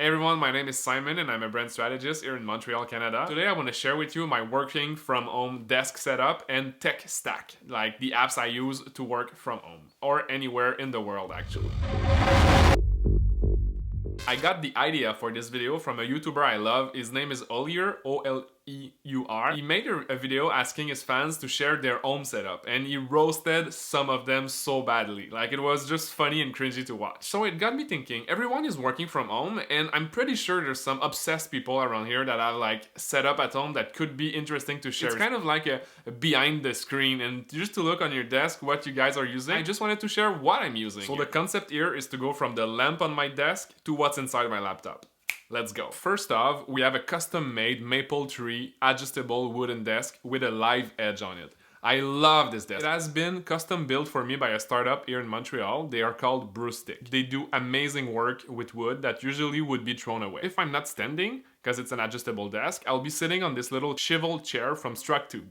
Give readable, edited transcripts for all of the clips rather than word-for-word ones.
everyone, my name is Simon and I'm a brand strategist here in Montreal, Canada. Today I want to share with you my working from home desk setup and tech stack, like the apps I use to work from home, or anywhere in the world actually. I got the idea for this video from a YouTuber I love. His name is Oleur, O-L-E-U-R. He made a video asking his fans to share their home setup, and he roasted some of them so badly. Like, it was just funny and cringy to watch. So it got me thinking, everyone is working from home, and I'm pretty sure there's some obsessed people around here that have like setup at home that could be interesting to share. It's kind of like a behind the screen, and just to look on your desk what you guys are using. I just wanted to share what I'm using. So the concept here is to go from the lamp on my desk to what's inside my laptop. Let's go. First off, we have a custom-made maple tree adjustable wooden desk with a live edge on it. I love this desk. It has been custom built for me by a startup here in Montreal. They are called Brewstick. They do amazing work with wood that usually would be thrown away. If I'm not standing, because it's an adjustable desk, I'll be sitting on this little Shirel Chair from TeuxDeux.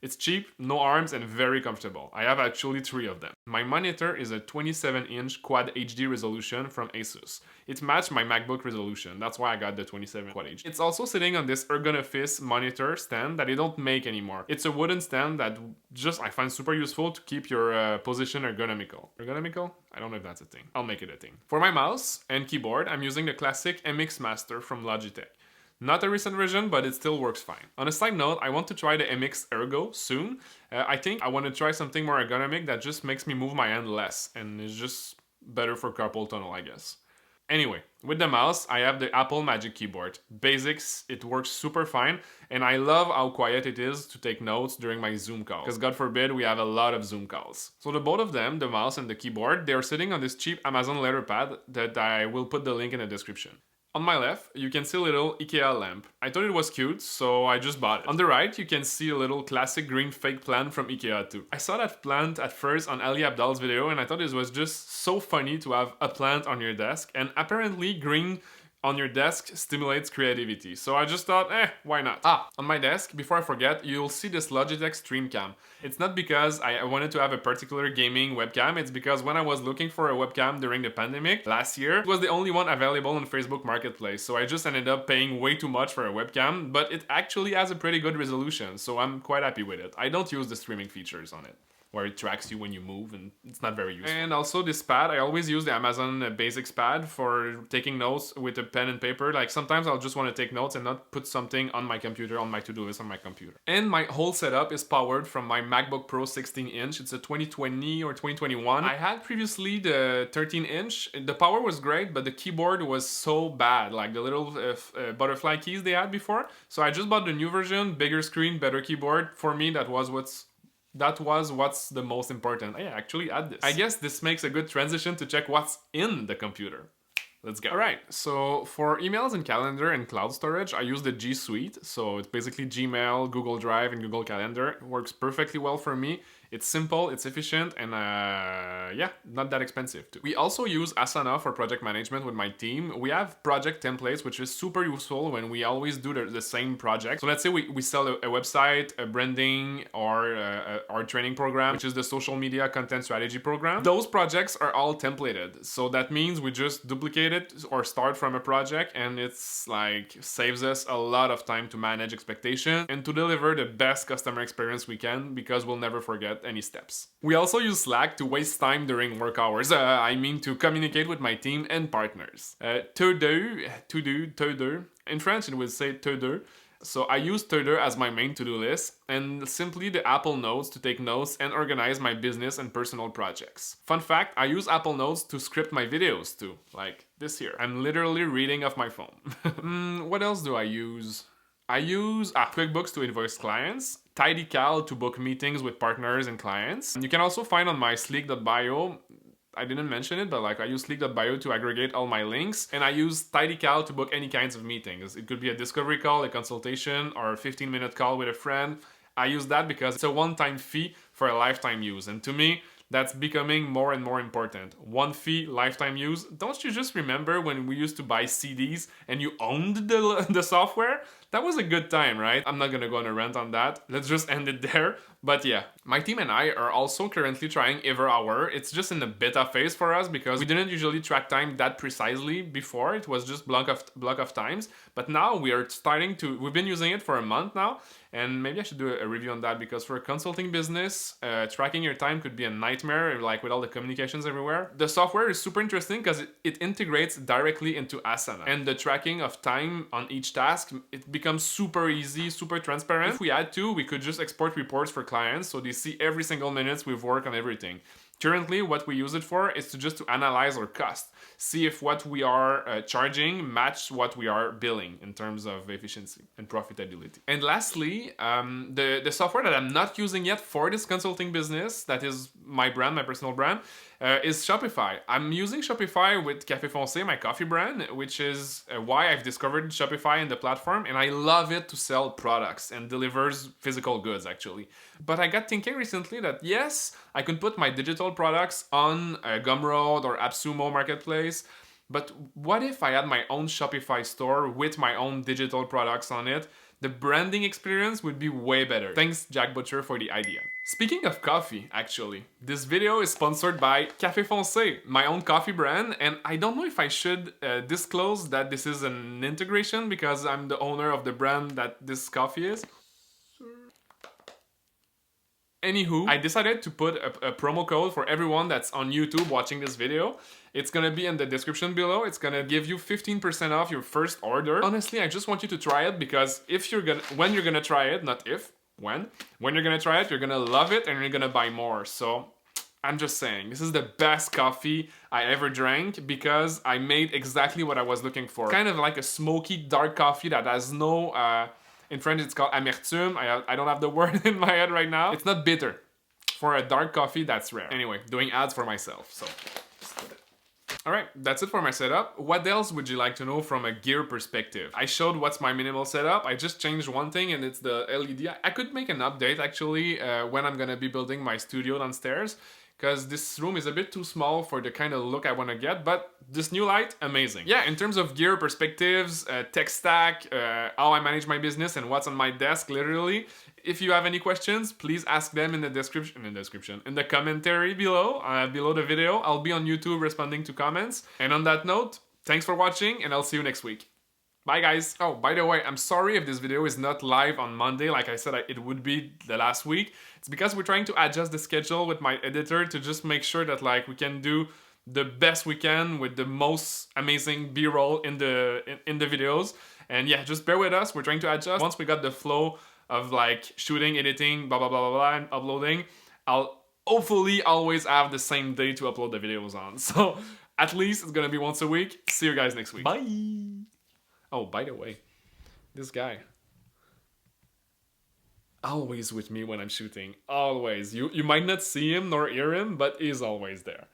It's cheap, no arms, and very comfortable. I have actually 3 of them. My monitor is a 27-inch Quad HD resolution from Asus. It matched my MacBook resolution, that's why I got the 27 Quad HD. It's also sitting on this Ergonophis monitor stand that they don't make anymore. It's a wooden stand that I find super useful to keep your position ergonomical. Ergonomical? I don't know if that's a thing. I'll make it a thing. For my mouse and keyboard, I'm using the classic MX Master from Logitech. Not a recent version, but it still works fine. On a side note, I want to try the MX ERGO soon. I think I want to try something more ergonomic that just makes me move my hand less, and is just better for carpal tunnel, I guess. Anyway, with the mouse, I have the Apple Magic Keyboard. Basics, it works super fine, and I love how quiet it is to take notes during my Zoom calls, because God forbid we have a lot of Zoom calls. So the both of them, the mouse and the keyboard, they are sitting on this cheap Amazon leather pad that I will put the link in the description. On my left, you can see a little IKEA lamp. I thought it was cute, so I just bought it. On the right, you can see a little classic green fake plant from IKEA too. I saw that plant at first on Ali Abdal's video, and I thought it was just so funny to have a plant on your desk, and apparently green on your desk stimulates creativity. So I just thought, why not? On my desk, before I forget, you'll see this Logitech Stream Cam. It's not because I wanted to have a particular gaming webcam, it's because when I was looking for a webcam during the pandemic last year, it was the only one available on Facebook Marketplace. So I just ended up paying way too much for a webcam, but it actually has a pretty good resolution, so I'm quite happy with it. I don't use the streaming features on it, where it tracks you when you move, and it's not very useful. And also this pad, I always use the Amazon Basics pad for taking notes with a pen and paper. Like, sometimes I'll just want to take notes and not put something on my computer, on my to-do list on my computer. And my whole setup is powered from my MacBook Pro 16-inch. It's a 2020 or 2021. I had previously the 13-inch. The power was great, but the keyboard was so bad, like the little butterfly keys they had before. So I just bought the new version, bigger screen, better keyboard. For me, that was what's the most important. I actually add this. I guess this makes a good transition to check what's in the computer. Let's go. Alright, so for emails and calendar and cloud storage, I use the G Suite. So it's basically Gmail, Google Drive, and Google Calendar. It works perfectly well for me. It's simple, it's efficient, and yeah, not that expensive too. We also use Asana for project management with my team. We have project templates, which is super useful when we always do the same project. So let's say we sell a website, a branding, or our training program, which is the social media content strategy program. Those projects are all templated. So that means we just duplicate it or start from a project, and it's like saves us a lot of time to manage expectation and to deliver the best customer experience we can, because we'll never forget any steps. We also use Slack to waste time during work hours. I mean to communicate with my team and partners. TeuxDeux. In French it will say TeuxDeux. So I use TeuxDeux as my main to-do list, and simply the Apple Notes to take notes and organize my business and personal projects. Fun fact, I use Apple Notes to script my videos too, like this here. I'm literally reading off my phone. What else do I use? I use Quickbooks to invoice clients, TidyCal to book meetings with partners and clients. You can also find on my Sleek.bio, I didn't mention it, but like I use Sleek.bio to aggregate all my links, and I use TidyCal to book any kinds of meetings. It could be a discovery call, a consultation, or a 15-minute call with a friend. I use that because it's a one-time fee for a lifetime use, and to me, that's becoming more and more important. One fee, lifetime use. Don't you just remember when we used to buy CDs and you owned the software? That was a good time, right? I'm not gonna go on a rant on that. Let's just end it there. But yeah, my team and I are also currently trying Everhour. It's just in the beta phase for us because we didn't usually track time that precisely before. It was just block of times. But now we are starting to, we've been using it for a month now, and maybe I should do a review on that because for a consulting business, tracking your time could be a nightmare, like with all the communications everywhere. The software is super interesting because it integrates directly into Asana, and the tracking of time on each task, it becomes super easy, super transparent. If we had to, we could just export reports for clients so they see every single minute we've worked on everything. Currently, what we use it for is to analyze our cost, see if what we are charging match what we are billing in terms of efficiency and profitability. And lastly, the software that I'm not using yet for this consulting business, that is my brand, my personal brand, is Shopify. I'm using Shopify with Café Foncé, my coffee brand, which is why I've discovered Shopify in the platform, and I love it to sell products and delivers physical goods actually. But I got thinking recently that yes, I could put my digital products on Gumroad or AppSumo Marketplace, but what if I had my own Shopify store with my own digital products on it? The branding experience would be way better. Thanks, Jack Butcher, for the idea. Speaking of coffee, actually, this video is sponsored by Café Foncé, my own coffee brand, and I don't know if I should disclose that this is an integration because I'm the owner of the brand that this coffee is. Anywho, I decided to put a promo code for everyone that's on YouTube watching this video. It's gonna be in the description below. It's gonna give you 15% off your first order. Honestly, I just want you to try it because when you're gonna try it, not if, when you're gonna try it, you're gonna love it and you're gonna buy more. So I'm just saying, this is the best coffee I ever drank because I made exactly what I was looking for. Kind of like a smoky dark coffee that has no, in French it's called amertume. I don't have the word in my head right now. It's not bitter. For a dark coffee, that's rare. Anyway, doing ads for myself, so. Alright, that's it for my setup. What else would you like to know from a gear perspective? I showed what's my minimal setup. I just changed one thing and it's the LED. I could make an update actually when I'm gonna be building my studio downstairs, because this room is a bit too small for the kind of look I want to get, but this new light, amazing. Yeah, in terms of gear perspectives, tech stack, how I manage my business and what's on my desk, literally, if you have any questions, please ask them in the description, in the commentary below, below the video. I'll be on YouTube responding to comments. And on that note, thanks for watching and I'll see you next week. Bye guys! Oh, by the way, I'm sorry if this video is not live on Monday, like I said it would be the last week. It's because we're trying to adjust the schedule with my editor to just make sure that like we can do the best we can with the most amazing B-roll in the videos. And yeah, just bear with us, we're trying to adjust. Once we got the flow of like shooting, editing, blah blah blah blah blah, and uploading, I'll hopefully always have the same day to upload the videos on. So at least it's gonna be once a week. See you guys next week. Bye! Oh, by the way, this guy, always with me when I'm shooting, always. You might not see him nor hear him, but he's always there.